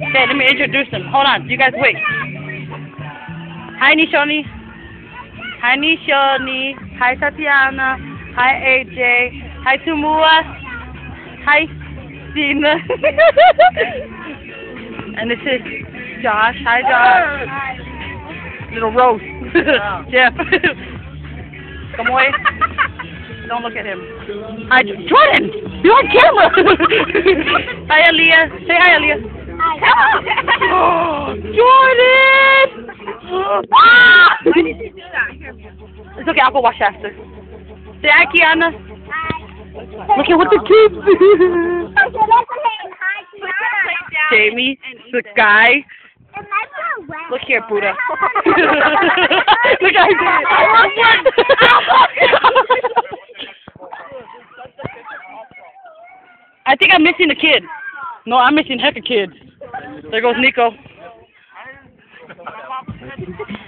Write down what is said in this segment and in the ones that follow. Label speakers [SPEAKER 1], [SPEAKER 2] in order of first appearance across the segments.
[SPEAKER 1] Okay, let me introduce them. Hold on, you guys wait. Hi, Nishoni. Hi, Nishoni. Hi, Tatiana. Hi, AJ. Hi, Tumua. Hi, Sina. And this is Josh. Hi, Josh. Little roast. Jeff. Come away. Don't look at him. Hi, Jordan. You're on camera. Hi, Aaliyah. Say hi, Aaliyah. Hi. Jordan.
[SPEAKER 2] Why did you do that? Here.
[SPEAKER 1] It's okay. I'll go wash after. Say hi, Kiana. Look at what the kids. Jamie, the guy. Look here, Buddha. Look how he did it. I think I'm missing a kid. No, I'm missing heck of kids. There goes Nico.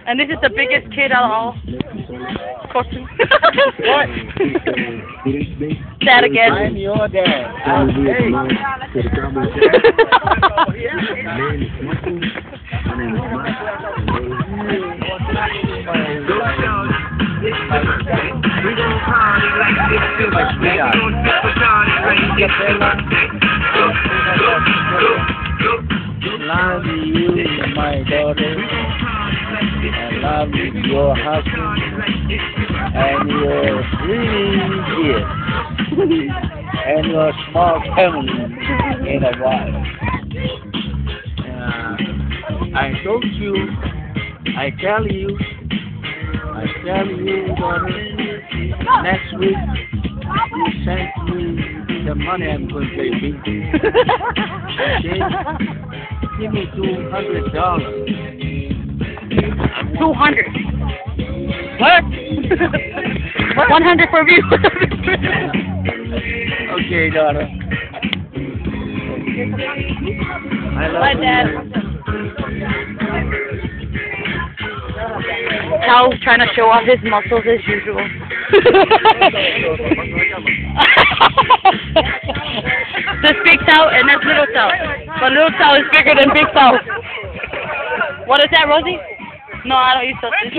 [SPEAKER 1] And this is the biggest kid out of all. What? Dad again.
[SPEAKER 3] I'm your dad. Love you, my daughter. I love your husband and your really dear and your small family in a while. I told you, I tell you, daughter, next week you send me the money I'm going to pay you. Okay? Give me $200.
[SPEAKER 1] 200. What? 100 for you.
[SPEAKER 3] Okay, daughter. I love
[SPEAKER 1] Bye,
[SPEAKER 3] you.
[SPEAKER 1] Dad. Cal's trying to show off his muscles as usual. This big Sal and that's little Sal. But little Sal is bigger than big Sal. What is that, Rosie? No, I don't eat sausage.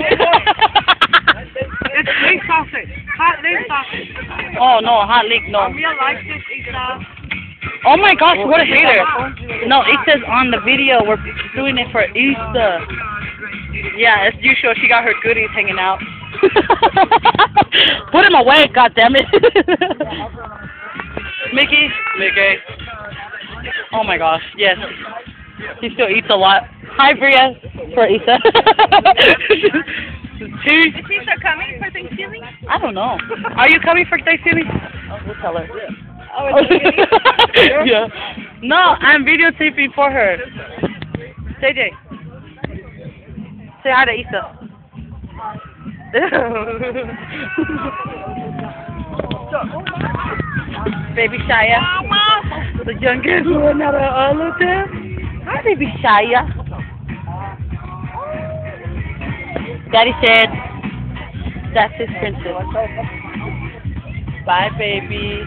[SPEAKER 2] It's leek sausage. Hot leek sausage.
[SPEAKER 1] Oh, no, hot leek, no.
[SPEAKER 2] Mia likes this, Isa.
[SPEAKER 1] Oh my gosh, what a hater. No, it says on the video we're doing it for Easter. Yeah, as usual, she got her goodies hanging out. Put him away, goddammit. Mickey. Oh my gosh, yes. He still eats a lot. Hi, Bria. For Isa.
[SPEAKER 2] Is Isa coming for Thanksgiving?
[SPEAKER 1] I don't know. Are you coming for Thanksgiving? We'll tell her.
[SPEAKER 2] Oh, it's
[SPEAKER 1] Yeah. No, I'm videotaping for her. JJ. Say hi to Isa. Baby Shia. The youngest one out of all of them. Hi, baby Shia. Daddy said, that's his princess. Bye, baby.